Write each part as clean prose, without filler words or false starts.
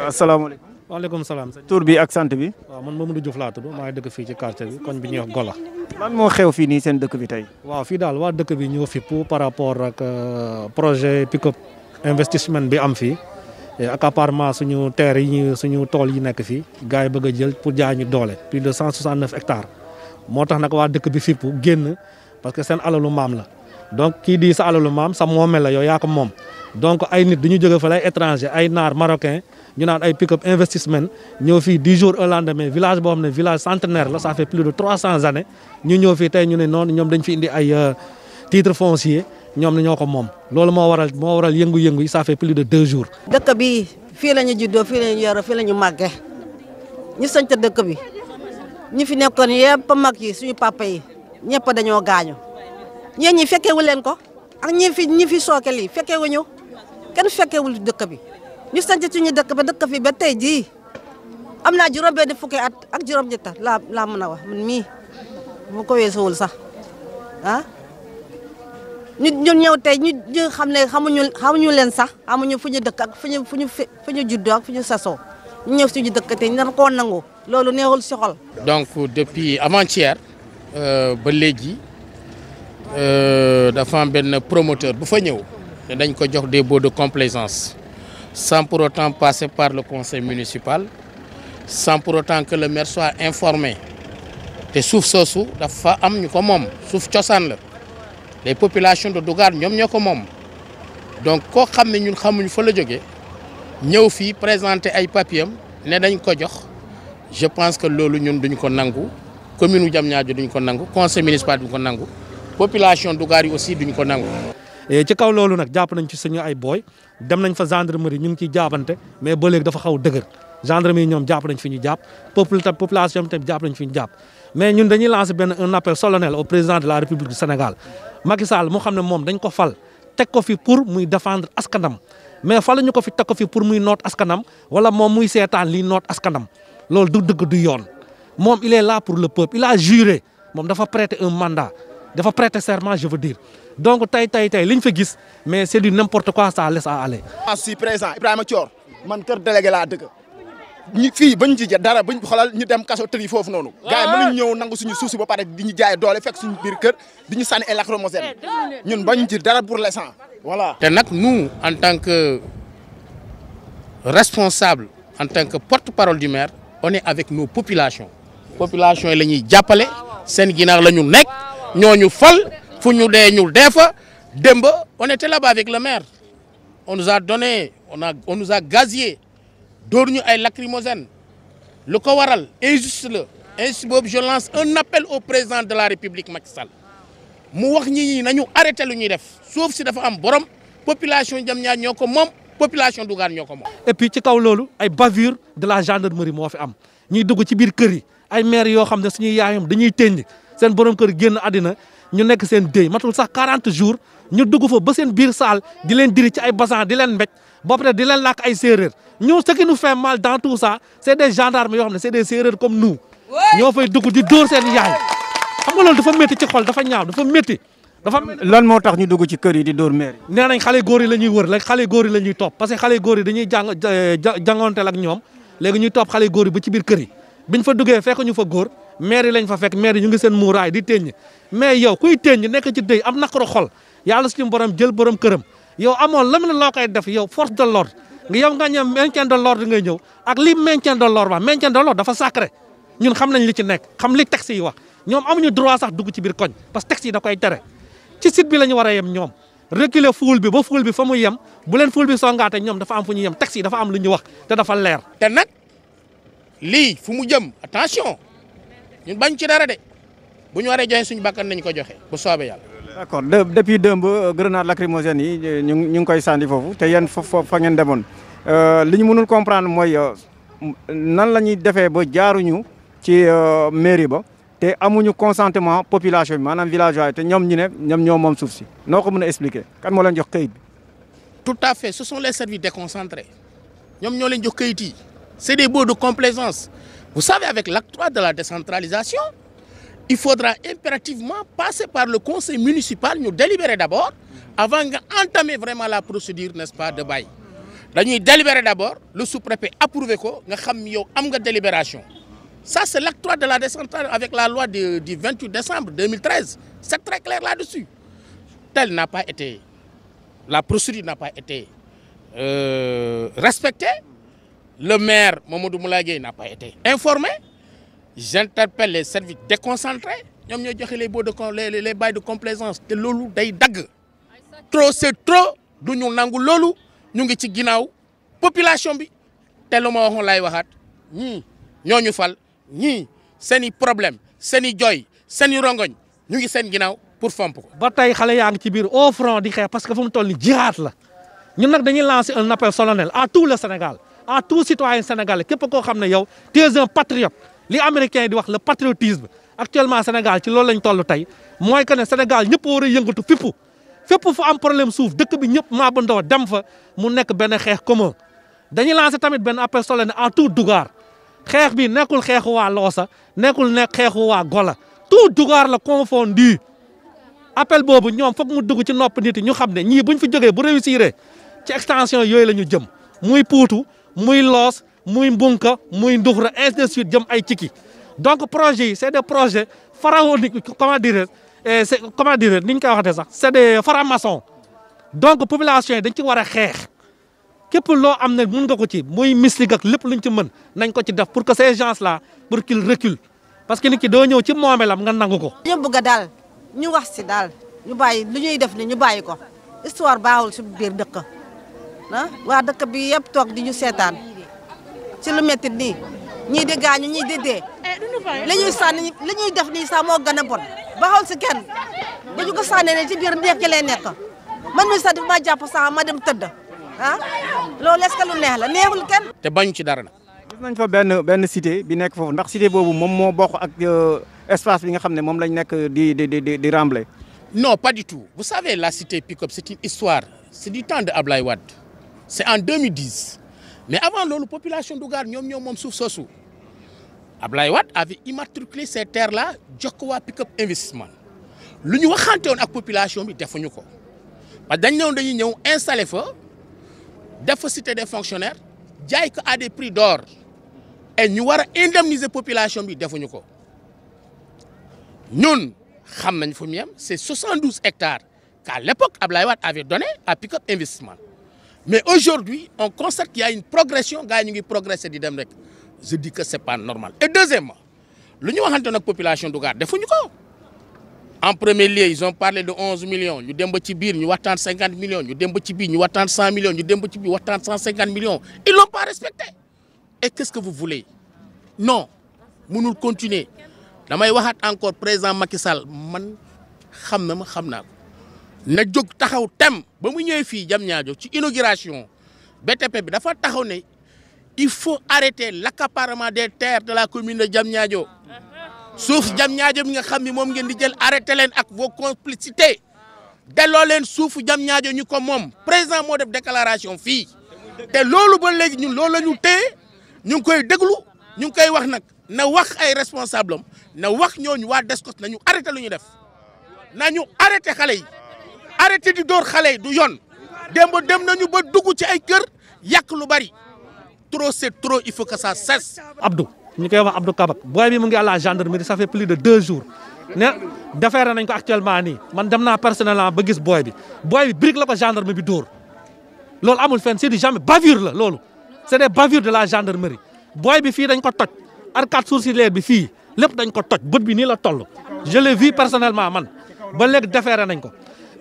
asalaamaaleykum. waaleykum salaam. tur bi ak sant bi. waaw man Mamadou Diouf laa tudd maa ngi dëkk fii ci quartier bi koñ bi ñuy wax Gola. lan moo xew fii nii seen dëkk bi tey. waaw fii daal waa dëkk bi ñoo fippu par rapport ak projet pick-up investissement bi am fii ak apparemment suñu terre yi suñu tool yi nekk fii gars yi bëgg a jël pour jaay ñu doole plus de 169 hectares moo tax nag waa dëkk bi fippu génn parce que seen alalu maam la donc kii di sa alalu maam sa moomeel la yow yaa ko moom donc ay nit du ñu jóge fa lay étranger ay naar marocain ñu naan ay pick-up investissement ñëw fii 10 jours au lendemain village boo xam ne village centenaire la ça fait plus de 300 années ñu ñëw fii tey ñu ne noonu ñoom dañ fi indi ay titre foncier ñoom ne ñoo ko moom loolu moo waral yëngu-yëngu yi ça fait plus de 2 jours. dëkk bi fii la ñu juddoo fii la ñu yoroo fii la ñu màggee ñu sant dëkk bi ñu fi nekkoon yëpp mag yi suñu papa yi ñëpp dañoo gaañu ñeen ñi fekkewu leen ko ak ñi fi sooke lii fekkewuñu kenn fekkewul dëkk bi ñu sant suñu dëkk ba dëkk fi ba tey jii am naa juróom-benn fukki at ak juróom-ñett laa mën a wax man mii bu ko weesuwul sax ah ñu ñëw tey ñu xam ne xamuñu leen sax amuñu fu ñu dëkk ak fu ñu juddoo ak fu ñu sasoo ñu ñëw suñu dëkk tey nar koo nangu loolu neexul si xol. donc depuis avant-hier ba léegi dafa am benn promoteur bu fa ñëw te dañ ko jox des baux de complaisance sans pour autant passer par le conseil municipal sans pour autant que le maire soit informé te suuf soosu dafa am ñu ko moom suuf cosaan la les populations de Dougar ñoom ñoo ko moom donc koo xam ne ñun xamuñu fa la jógee ñëw fii présenter ay papiers ne dañ ko jox je pense que loolu ñun duñ ko nangu commune u Diamniadio duñ ko nangu conseil municipal duñ ko nangu population Dougar yi aussi duñ ko nangu. ci kaw loolu nag jàpp nañ ci suñu ay booy dem nañ fa gendarmerie ñu ngi ciy jaabante mais ba léegi dafa xaw dëgër gendarmerie ñoom jàpp nañ fi ñu jàpp population bi tamit jàpp nañ fi ñu jàpp mais ñun dañuy lancer un appel solennel au président de la République du Sénégal Macky Sall moo xam ne moom dañ ko fal teg ko fi pour muy défendre askanam mais faluñu ko fi teg ko fi pour muy noot askanam wala moom muy seetaan liy noot askanam loolu du dëgg du yoon moom il est là pour le peuple il a juré moom dafa prêter un mandat dafa prêter serment je veux dire donc tey li ñu fa gis mais c'est du n'importe quoi ça laisse à aller. je suis président Ibrahima Thior man kër délégué laa dëkk ñu fii bañ ci dara bañ xoolal ñu dem kaso tëri foofu noonu gars yi mënuñ ñëw nangu suñu suuf si ba pare di ñu jaay doole fekk suñu biir kër di ñu sànni ay lacrymogène ñun bañ ci dara pour l'instant voilà. te nag nous en tant que responsable en tant que porte-parole du maire on est avec nos populations yi la ñuy jàppale seen ginnaaw la ñu nekk ñooñu fal fu ñu dee ñu dee fa démb on était là-bas avec le maire on nous a donné on nous a gazé dóor ñu ay lacrymogène lu ko waral injuste la injuste boobu je lance un appel au président de la République Macky Sall mu wax ñi nañu arrêté lu ñuy def suuf si dafa am borom population Diamniadio ñoo ko moom population Dougar ñoo ko moom. et puis ci kaw loolu ay bavure de la gendarmerie moo fi am ñuy dugg ci biir kër yi ay maire yoo xam ne suñuy yaayam dañuy tënj seen borom kër génn àddina ñu nekk seen dëy matul sax 40 jours ñu dugg fa ba seen biir saal di leen diri ci ay basan di leen mbéj ba pare di leen làkk ay séeréer ñoo ce qui nous fait mal dans tout ça c'est des gendarmes yoo xam ne c'est des séeréer comme nous ñoo fay dugg di dóor seen yaay xam nga loolu dafa métti ci xol dafa ñaaw dafa métti. lan moo tax ñu dugg ci kër yi di dóor maire yi. nee nañ xale góor yi la ñuy wër léegi xale góor yi la ñuy topp parce que xale góor yi dañuy jàngoonteel ak ñoom léegi ñuy topp xale góor yi ba ci biir kër yi biñ fa duggee fekk ñu fa góor maire yi lañ fa fekk maire yi ñu ngi seen muuraay di teññ mais yow kuy teññ nekk ci dëy am naqaru xol yàlla suñu borom jël borom këram yow amoon lam ne loo koy def yow force de l'ordre nga yow nga ñëw maintien de l'ordre ngay ñëw ak li maintien de l'ordre wax maintien de l'ordre dafa sacré ñun xam nañ li ci nekk xam li texte yi wax ñoom amuñu droit sax dugg ci biir koñ parce que texte yi da koy tere ci site bi la ñu war a yem ñoom reculer foule bi ba foule bi fa mu yem bu leen foule bi songaate ñoom dafa am fu ñu yem texte yi dafa am lu ñu wax te dafa leer. te nag lii fu mu jëm attention ñun bañ ci dara de bu ñu waree joxe suñu bakkan nañ ko joxe bu soobee yàlla. d'accord depuis démb grenade lacrymogène yi ñu ngi koy sànni foofu te yéen fa ngeen demoon li ñu mënul comprendre mooy nan la ñuy defee ba jaaruñu ci mairie ba te amuñu consentement population bi maanaam villageois te ñoom ñu ne ñoom ñoo moom suuf si noo ko mën a expliquer kan moo leen jox kayit bi. tout à fait ce sont les services déconcentrés ñoom ñoo leen jox kayit yi c'est des baux de complaisance vous savez avec l'acte 3 de la décentralisation il faudra impérativement passer par le conseil municipal ñu délibérer d'abord avant nga entamer vraiment la procédure n'est-ce pas de bail dañuy délibérer d'abord le sous-préfet approuvé ko nga xam yow am nga délibération ça c'est l'acte 3 de la décentralisation avec la loi du 28 décembre 2013 c'est très clair là-dessus. Tel n'a pas été, la procédure n'a pas été respectée. Le maire Mamadou Moulaye Gueye n'a pas été informé. J'interpelle les services déconcentrés. Ñoom ñoo joxe les bails de complaisance te loolu day dagg. Trop c'est trop du ñu nangu loolu ñu ngi ci ginnaaw population bi te lu ma waxoon lay waxaat ñii ñoo ñu fal ñii seen i problème seen i jooy seen i rongoñ ñu ngi seen ginnaaw pour fomp ko. ba tey xale yaa ngi ci biir au front di xeex parce que fu mu toll ni jihaad la ñun nag dañuy lancer un appel solennel à tout le Sénégal à tout citoyen sénégalais képp koo xam ne yow tu es un patriote li américain di wax le patriotisme actuellement Sénégal ci loolu lañ toll tey mooy que ne Sénégal ñëpp war a yëngatu fippu fépp fu am problème suuf dëkk bi ñëpp maa ba ndoo dem fa mu nekk benn xeex commun dañuy lancer tamit benn appel solennel à tout Dougar xeex bi nekkul xeexu waa Loosa nekkul nekk xeexu waa Gola tout Dougar la confondu appel boobu ñoom foog mu dugg ci nopp nit ñu xam ne ñii buñ fi jógee bu réussir ci extension yooyu la ñu jëm muy Puutu muy Loos muy Mbunka muy Nduxra ainsi de suite jëm ay Ciki donc projet yi c'est des projets pharaoniques comment dire ni ñu koy waxatee sax c'est des francs-maçons donc population yi dañ ci war a xeex képp loo am ne mun nga ko ci muy mystique ak lépp luñ ci mën nañ ko ci def pour que ces gens là pour qu'ils reculent parce que nit ki doo ñëw ci moomelam nga nangu ko. ñu bëgg daal ñu wax si daal ñu bàyyi lu ñuy def ni ñu bàyyi ko histoire baaxul si biir dëkk ah waa dëkk bi yëpp toog di ñu seetaan ci lu métti nii ñii di gaañu ñii di dee li ñuy sànni li ñuy def nii sax moo gën a bon baaxul si kenn bu ñu ko sànnee ne ci biir nekk lay nekk man mi sax daf maa jàpp sax ma dem tëdd ah loolu est-ce que lu neex la neexul kenn. te bañu ci dara nag. gis nañ fa benn cité bi nekk foofu ndax cité boobu moom moo bokk ak espace bi nga xam ne moom lañ nekk di rembler. Non, pas du tout. Vous savez, la cité Pick-up, c'est une histoire. C'est du temps de Ablaye Wade. C'est en 2010. Mais avant la population Dougar, ñom souf sosou. Ablaye Wade avait immatriculé ces terres-là, Djokowa Pick-up Investissement. Lu ñu waxante won ak population bi defuñu ko. Parce que dañuy ñëw installer fa def fa cité des fonctionnaires, jaay ko à des prix d'or. Et ñu wara indemniser population bi defuñu ko. Ñun c'est 72 hectares qu'à l'époque Ablaye Wade avait donné à Pick-up Investissement. Mais aujourd'hui, on constate qu'il y a une progression, il y a progressé. Je dis que ce n'est pas normal. Et deuxièmement, l'Union de la population de Garde, en premier lieu, ils ont parlé de 11 millions. Nous avons 50 millions, nous avons 100 millions, nous avons 150 millions. Ils ne l'ont pas respecté. Et qu'est-ce que vous voulez? Non, nous nous continuer. damay waxat encore président Macky Sall man xam na na jóg taxaw tem ba mu ñëw fii Diamniadio ci inauguration BTP bi dafa taxaw ne il faut arrêter l'accaparement des terres de la commune de Diamniadio suuf Diamniadio bi nga xam ni moom ngeen di jël arrêté leen ak vos complicités delloo leen suufu Diamniadio ñu ko moom président moo def déclaration fii te loolu ba léegi ñun loolu la ñu téye ñu ngi koy déglu ñu ngi koy wax nag na wax ay responsable am na wax ñooñu waa Descos nañu arrêté lu ñu def nañu arrêté xale yi arrêté di door xale yi du yoon dem nañu ba dugg ci ay kër yàq lu bari trop c'est trop il faut que ça cesse. Abdou ñu koy wax Abdou Kabak booy bi mu ngi à la gendarmerie ça fait plus de 2 jours ne defeere nañ ko actuellement nii man dem naa personnellement ba gis booy bi brique la ko gendarmerie bi dóor loolu amul fenn c'est du jamais bavure la loolu c'est des bavures de la gendarmerie booy bi fii dañ ko toj arcade sourcilière bi fii lépp dañ ko toj bët bi nii la toll je l'ai vu personnellement man ba léegi defeere nañ ko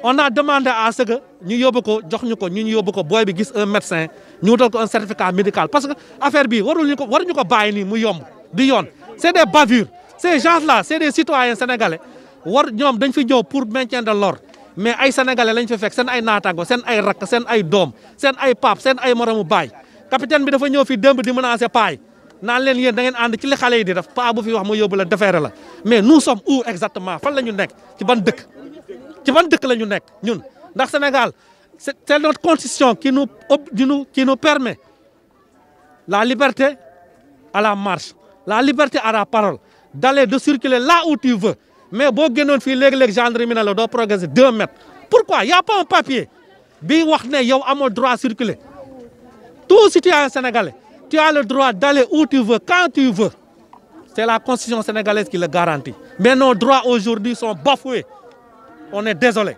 on a demandé à ce que ñu yóbbu ko jox ñu ko ñu yóbbu ko booy bi gis un médecin ñu wutal ko un certificat médical parce que affaire bi waruñu ko bàyyi nii mu yomb di yoon c'est des bavures ces gens là c'est des citoyens sénégalais ñoom dañ fi ñëw pour maintien de l'ordre mais ay sénégalais lañ fi fekk seen ay naataango seen ay rakk seen ay doom seen ay pap seen ay moromu baay capitaine bi dafa ñëw fi démb di menacer paay naan leen yéen da ngeen ànd ci li xale yi di def paa bu fi wax ma yóbbu la defeere la mais nous sommes où exactement fan la ñu nekk ci ban dëkk la ñu nekk ñun ndax Sénégal c'est notre constitution qui nous permet la liberté à la marche la liberté à la parole d'aller de circuler là où tu veux mais boo génnoon fii léegi-léegi gendarmerie ne la doo progresser 2 mètres pourquoi y a pas un papier bi wax ne yow amoo droit circuler Tout citoyen sénégalais, tu as le droit d'aller où tu veux, quand tu veux. C'est la constitution sénégalaise qui le garantit. Mais nos droits aujourd'hui sont bafoués. On est désolé.